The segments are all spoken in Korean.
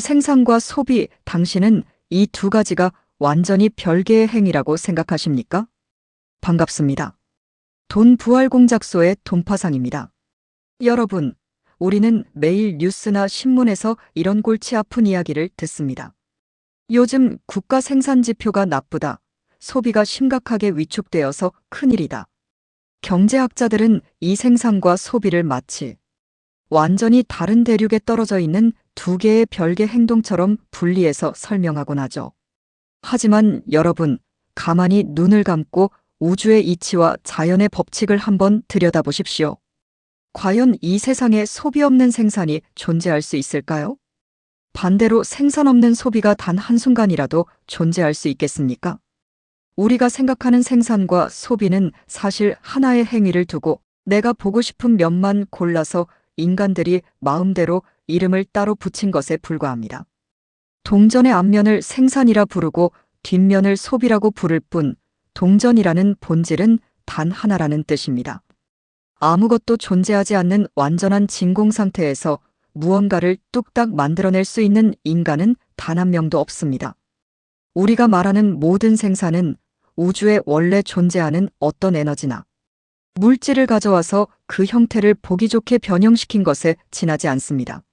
생산과 소비, 당신은 이 두 가지가 완전히 별개의 행위라고 생각하십니까? 반갑습니다. 돈 부활 공작소의 돈파상입니다. 여러분, 우리는 매일 뉴스나 신문에서 이런 골치 아픈 이야기를 듣습니다. 요즘 국가 생산 지표가 나쁘다. 소비가 심각하게 위축되어서 큰일이다. 경제학자들은 이 생산과 소비를 마치 완전히 다른 대륙에 떨어져 있는 두 개의 별개 행동처럼 분리해서 설명하곤 하죠. 하지만 여러분, 가만히 눈을 감고 우주의 이치와 자연의 법칙을 한번 들여다보십시오. 과연 이 세상에 소비 없는 생산이 존재할 수 있을까요? 반대로 생산 없는 소비가 단 한순간이라도 존재할 수 있겠습니까? 우리가 생각하는 생산과 소비는 사실 하나의 행위를 두고 내가 보고 싶은 면만 골라서 인간들이 마음대로 이름을 따로 붙인 것에 불과합니다. 동전의 앞면을 생산이라 부르고 뒷면을 소비라고 부를 뿐 동전이라는 본질은 단 하나라는 뜻입니다. 아무것도 존재하지 않는 완전한 진공 상태에서 무언가를 뚝딱 만들어낼 수 있는 인간은 단 한 명도 없습니다. 우리가 말하는 모든 생산은 우주에 원래 존재하는 어떤 에너지나 물질을 가져와서 그 형태를 보기 좋게 변형시킨 것에 지나지 않습니다.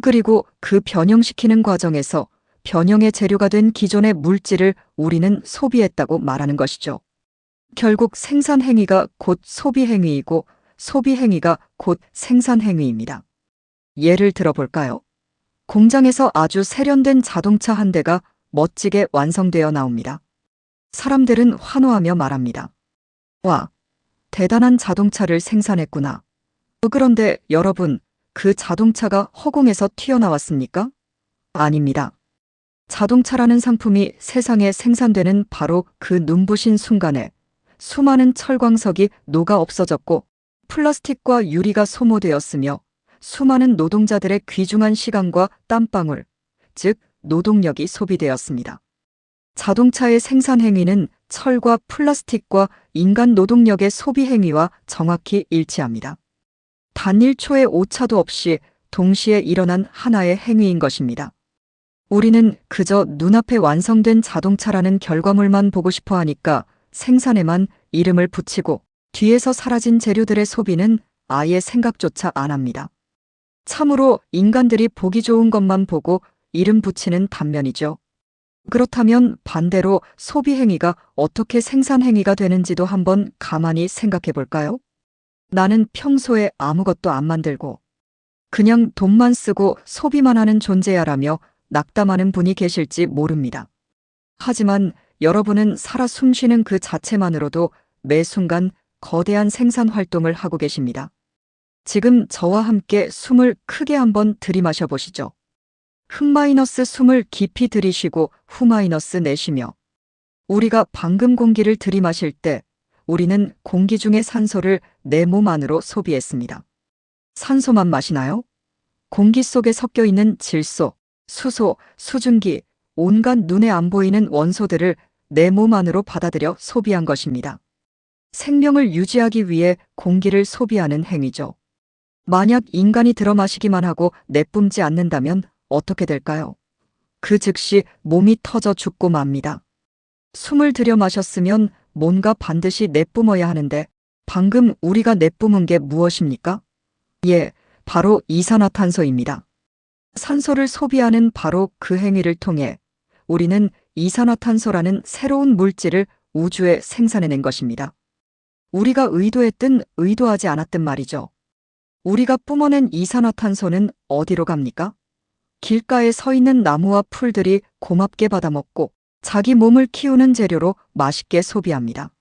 그리고 그 변형시키는 과정에서 변형의 재료가 된 기존의 물질을 우리는 소비했다고 말하는 것이죠. 결국 생산 행위가 곧 소비 행위이고 소비 행위가 곧 생산 행위입니다. 예를 들어볼까요? 공장에서 아주 세련된 자동차 한 대가 멋지게 완성되어 나옵니다. 사람들은 환호하며 말합니다. 와, 대단한 자동차를 생산했구나. 그런데 여러분, 그 자동차가 허공에서 튀어나왔습니까? 아닙니다. 자동차라는 상품이 세상에 생산되는 바로 그 눈부신 순간에 수많은 철광석이 녹아 없어졌고 플라스틱과 유리가 소모되었으며 수많은 노동자들의 귀중한 시간과 땀방울, 즉 노동력이 소비되었습니다. 자동차의 생산 행위는 철과 플라스틱과 인간 노동력의 소비 행위와 정확히 일치합니다. 단 1초의 오차도 없이 동시에 일어난 하나의 행위인 것입니다. 우리는 그저 눈앞에 완성된 자동차라는 결과물만 보고 싶어 하니까 생산에만 이름을 붙이고 뒤에서 사라진 재료들의 소비는 아예 생각조차 안 합니다. 참으로 인간들이 보기 좋은 것만 보고 이름 붙이는 반면이죠. 그렇다면 반대로 소비 행위가 어떻게 생산 행위가 되는지도 한번 가만히 생각해 볼까요? 나는 평소에 아무것도 안 만들고 그냥 돈만 쓰고 소비만 하는 존재야라며 낙담하는 분이 계실지 모릅니다. 하지만 여러분은 살아 숨쉬는 그 자체만으로도 매 순간 거대한 생산 활동을 하고 계십니다. 지금 저와 함께 숨을 크게 한번 들이마셔 보시죠. 흠- 숨을 깊이 들이쉬고 후- 내쉬며 우리가 방금 공기를 들이마실 때 우리는 공기 중의 산소를 내 몸 안으로 소비했습니다. 산소만 마시나요? 공기 속에 섞여 있는 질소, 수소, 수증기, 온갖 눈에 안 보이는 원소들을 내 몸 안으로 받아들여 소비한 것입니다. 생명을 유지하기 위해 공기를 소비하는 행위죠. 만약 인간이 들어 마시기만 하고 내뿜지 않는다면 어떻게 될까요? 그 즉시 몸이 터져 죽고 맙니다. 숨을 들여 마셨으면 뭔가 반드시 내뿜어야 하는데 방금 우리가 내뿜은 게 무엇입니까? 예, 바로 이산화탄소입니다. 산소를 소비하는 바로 그 행위를 통해 우리는 이산화탄소라는 새로운 물질을 우주에 생산해낸 것입니다. 우리가 의도했든 의도하지 않았든 말이죠. 우리가 뿜어낸 이산화탄소는 어디로 갑니까? 길가에 서 있는 나무와 풀들이 고맙게 받아먹고 자기 몸을 키우는 재료로 맛있게 소비합니다.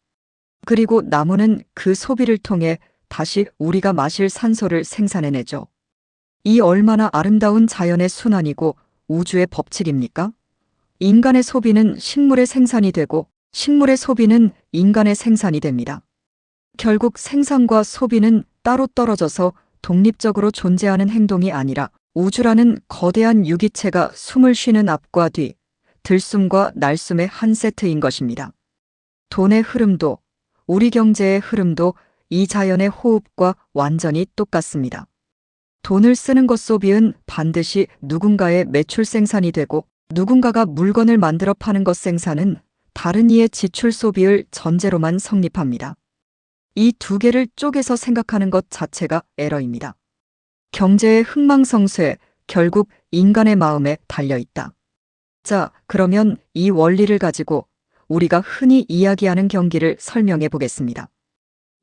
그리고 나무는 그 소비를 통해 다시 우리가 마실 산소를 생산해내죠. 이 얼마나 아름다운 자연의 순환이고 우주의 법칙입니까? 인간의 소비는 식물의 생산이 되고 식물의 소비는 인간의 생산이 됩니다. 결국 생산과 소비는 따로 떨어져서 독립적으로 존재하는 행동이 아니라 우주라는 거대한 유기체가 숨을 쉬는 앞과 뒤, 들숨과 날숨의 한 세트인 것입니다. 돈의 흐름도 우리 경제의 흐름도 이 자연의 호흡과 완전히 똑같습니다. 돈을 쓰는 것 소비은 반드시 누군가의 매출 생산이 되고 누군가가 물건을 만들어 파는 것 생산은 다른 이의 지출 소비를 전제로만 성립합니다. 이 두 개를 쪼개서 생각하는 것 자체가 에러입니다. 경제의 흥망성쇠, 결국 인간의 마음에 달려있다. 자, 그러면 이 원리를 가지고 우리가 흔히 이야기하는 경기를 설명해 보겠습니다.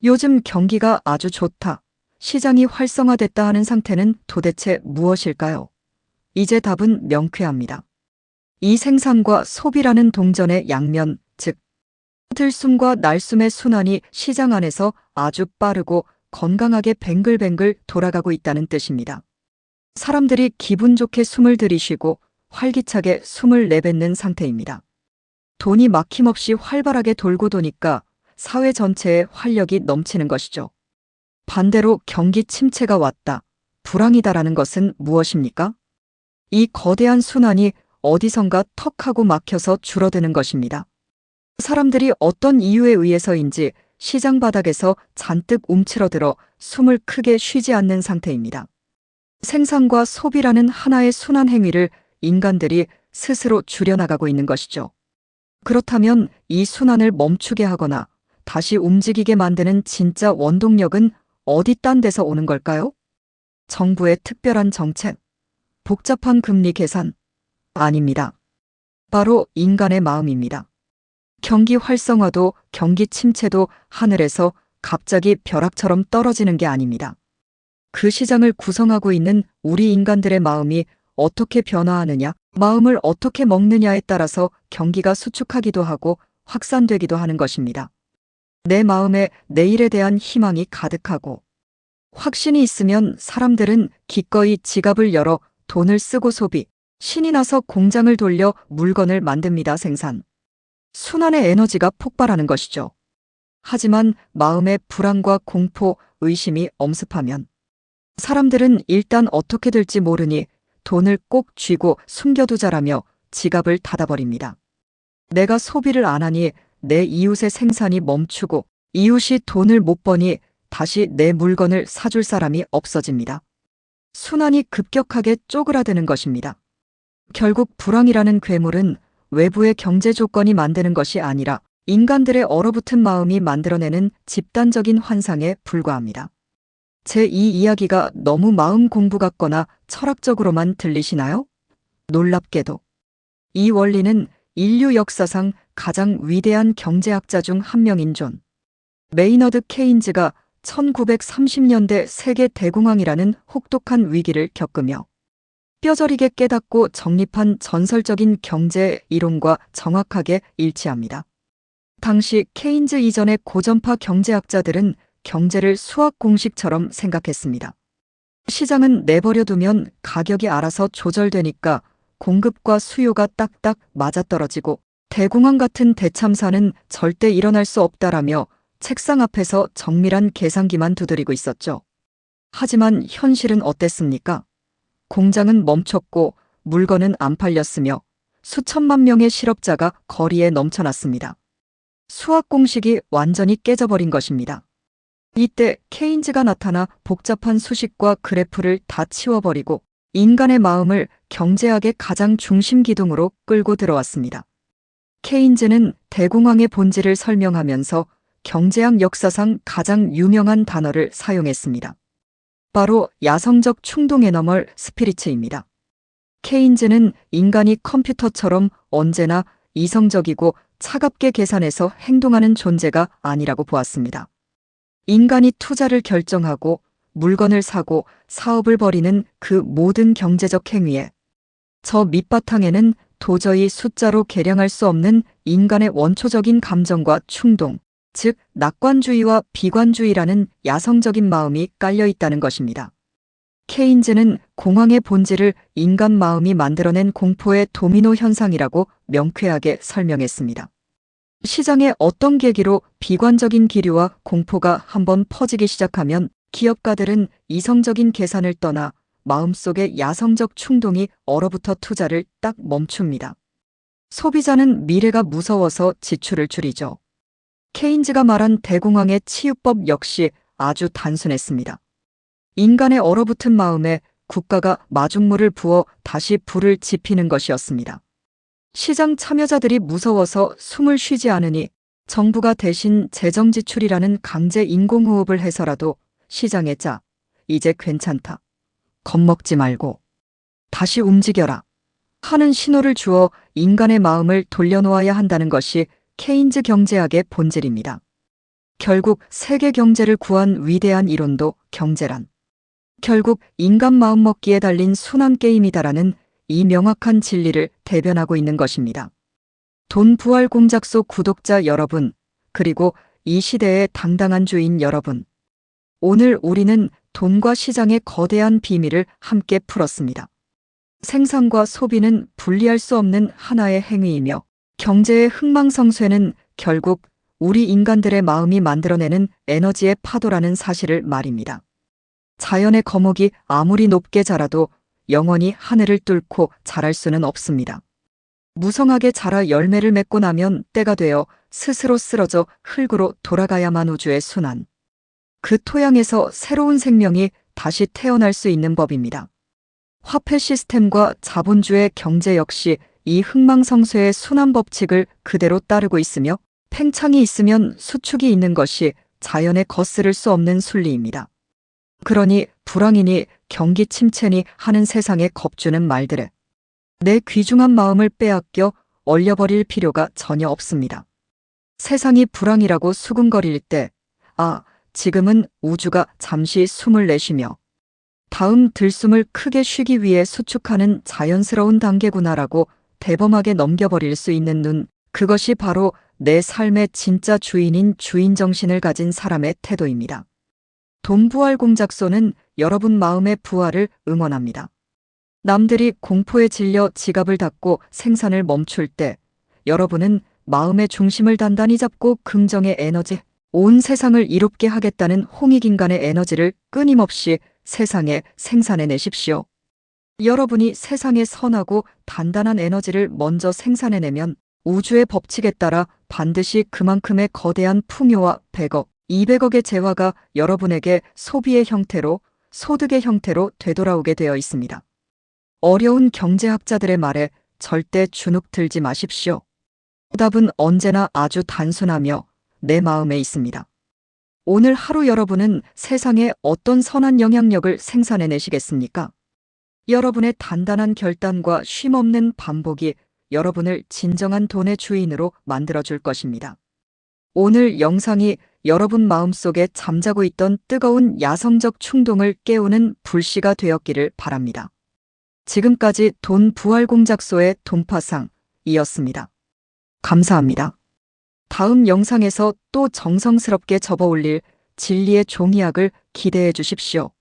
요즘 경기가 아주 좋다, 시장이 활성화됐다 하는 상태는 도대체 무엇일까요? 이제 답은 명쾌합니다. 이 생산과 소비라는 동전의 양면, 즉 들숨과 날숨의 순환이 시장 안에서 아주 빠르고 건강하게 뱅글뱅글 돌아가고 있다는 뜻입니다. 사람들이 기분 좋게 숨을 들이쉬고 활기차게 숨을 내뱉는 상태입니다. 돈이 막힘없이 활발하게 돌고 도니까 사회 전체에 활력이 넘치는 것이죠. 반대로 경기 침체가 왔다, 불황이다라는 것은 무엇입니까? 이 거대한 순환이 어디선가 턱하고 막혀서 줄어드는 것입니다. 사람들이 어떤 이유에 의해서인지 시장 바닥에서 잔뜩 움츠러들어 숨을 크게 쉬지 않는 상태입니다. 생산과 소비라는 하나의 순환 행위를 인간들이 스스로 줄여나가고 있는 것이죠. 그렇다면 이 순환을 멈추게 하거나 다시 움직이게 만드는 진짜 원동력은 어디 딴 데서 오는 걸까요? 정부의 특별한 정책, 복잡한 금리 계산? 아닙니다. 바로 인간의 마음입니다. 경기 활성화도 경기 침체도 하늘에서 갑자기 벼락처럼 떨어지는 게 아닙니다. 그 시장을 구성하고 있는 우리 인간들의 마음이 어떻게 변화하느냐, 마음을 어떻게 먹느냐에 따라서 경기가 수축하기도 하고 확산되기도 하는 것입니다. 내 마음에 내일에 대한 희망이 가득하고 확신이 있으면 사람들은 기꺼이 지갑을 열어 돈을 쓰고 소비, 신이 나서 공장을 돌려 물건을 만듭니다. 생산. 순환의 에너지가 폭발하는 것이죠. 하지만 마음에 불안과 공포, 의심이 엄습하면 사람들은 일단 어떻게 될지 모르니 돈을 꼭 쥐고 숨겨두자라며 지갑을 닫아버립니다. 내가 소비를 안 하니 내 이웃의 생산이 멈추고 이웃이 돈을 못 버니 다시 내 물건을 사줄 사람이 없어집니다. 순환이 급격하게 쪼그라드는 것입니다. 결국 불황이라는 괴물은 외부의 경제 조건이 만드는 것이 아니라 인간들의 얼어붙은 마음이 만들어내는 집단적인 환상에 불과합니다. 제 이 이야기가 너무 마음 공부 같거나 철학적으로만 들리시나요? 놀랍게도 이 원리는 인류 역사상 가장 위대한 경제학자 중 한 명인 존 메이너드 케인즈가 1930년대 세계 대공황이라는 혹독한 위기를 겪으며 뼈저리게 깨닫고 정립한 전설적인 경제 이론과 정확하게 일치합니다. 당시 케인즈 이전의 고전파 경제학자들은 경제를 수학 공식처럼 생각했습니다. 시장은 내버려 두면 가격이 알아서 조절되니까 공급과 수요가 딱딱 맞아떨어지고 대공황 같은 대참사는 절대 일어날 수 없다라며 책상 앞에서 정밀한 계산기만 두드리고 있었죠. 하지만 현실은 어땠습니까? 공장은 멈췄고 물건은 안 팔렸으며 수천만 명의 실업자가 거리에 넘쳐났습니다. 수학 공식이 완전히 깨져버린 것입니다. 이때 케인즈가 나타나 복잡한 수식과 그래프를 다 치워버리고 인간의 마음을 경제학의 가장 중심 기둥으로 끌고 들어왔습니다. 케인즈는 대공황의 본질을 설명하면서 경제학 역사상 가장 유명한 단어를 사용했습니다. 바로 야성적 충동 에너멀 스피리츠입니다. 케인즈는 인간이 컴퓨터처럼 언제나 이성적이고 차갑게 계산해서 행동하는 존재가 아니라고 보았습니다. 인간이 투자를 결정하고 물건을 사고 사업을 벌이는 그 모든 경제적 행위에 저 밑바탕에는 도저히 숫자로 계량할 수 없는 인간의 원초적인 감정과 충동, 즉 낙관주의와 비관주의라는 야성적인 마음이 깔려 있다는 것입니다. 케인즈는 공황의 본질을 인간 마음이 만들어낸 공포의 도미노 현상이라고 명쾌하게 설명했습니다. 시장의 어떤 계기로 비관적인 기류와 공포가 한번 퍼지기 시작하면 기업가들은 이성적인 계산을 떠나 마음속의 야성적 충동이 얼어붙어 투자를 딱 멈춥니다. 소비자는 미래가 무서워서 지출을 줄이죠. 케인즈가 말한 대공황의 치유법 역시 아주 단순했습니다. 인간의 얼어붙은 마음에 국가가 마중물을 부어 다시 불을 지피는 것이었습니다. 시장 참여자들이 무서워서 숨을 쉬지 않으니 정부가 대신 재정지출이라는 강제 인공호흡을 해서라도 시장에 짜. 이제 괜찮다. 겁먹지 말고 다시 움직여라. 하는 신호를 주어 인간의 마음을 돌려놓아야 한다는 것이 케인즈 경제학의 본질입니다. 결국 세계 경제를 구한 위대한 이론도 경제란 결국 인간 마음먹기에 달린 순환 게임이다라는 이 명확한 진리를 대변하고 있는 것입니다. 돈 부활 공작소 구독자 여러분, 그리고 이 시대의 당당한 주인 여러분. 오늘 우리는 돈과 시장의 거대한 비밀을 함께 풀었습니다. 생산과 소비는 분리할 수 없는 하나의 행위이며 경제의 흥망성쇠는 결국 우리 인간들의 마음이 만들어내는 에너지의 파도라는 사실을 말입니다. 자연의 거목이 아무리 높게 자라도 영원히 하늘을 뚫고 자랄 수는 없습니다. 무성하게 자라 열매를 맺고 나면 때가 되어 스스로 쓰러져 흙으로 돌아가야만 우주의 순환. 그 토양에서 새로운 생명이 다시 태어날 수 있는 법입니다. 화폐 시스템과 자본주의 경제 역시 이 흥망성쇠의 순환 법칙을 그대로 따르고 있으며 팽창이 있으면 수축이 있는 것이 자연에 거스를 수 없는 순리입니다. 그러니 불황이니 경기 침체니 하는 세상에 겁주는 말들에 내 귀중한 마음을 빼앗겨 얼려버릴 필요가 전혀 없습니다. 세상이 불황이라고 수군거릴 때, 지금은 우주가 잠시 숨을 내쉬며 다음 들숨을 크게 쉬기 위해 수축하는 자연스러운 단계구나라고 대범하게 넘겨버릴 수 있는 눈, 그것이 바로 내 삶의 진짜 주인인 주인정신을 가진 사람의 태도입니다. 돈부활 공작소는 여러분 마음의 부활을 응원합니다. 남들이 공포에 질려 지갑을 닫고 생산을 멈출 때 여러분은 마음의 중심을 단단히 잡고 긍정의 에너지, 온 세상을 이롭게 하겠다는 홍익인간의 에너지를 끊임없이 세상에 생산해내십시오. 여러분이 세상에 선하고 단단한 에너지를 먼저 생산해내면 우주의 법칙에 따라 반드시 그만큼의 거대한 풍요와 100억, 200억의 재화가 여러분에게 소비의 형태로, 소득의 형태로 되돌아오게 되어 있습니다. 어려운 경제학자들의 말에 절대 주눅 들지 마십시오. 답은 언제나 아주 단순하며 내 마음에 있습니다. 오늘 하루 여러분은 세상에 어떤 선한 영향력을 생산해내시겠습니까? 여러분의 단단한 결단과 쉼없는 반복이 여러분을 진정한 돈의 주인으로 만들어줄 것입니다. 오늘 영상이 여러분 마음속에 잠자고 있던 뜨거운 야성적 충동을 깨우는 불씨가 되었기를 바랍니다. 지금까지 돈 부활 공작소의 돈파상이었습니다. 감사합니다. 다음 영상에서 또 정성스럽게 접어올릴 진리의 종이학을 기대해 주십시오.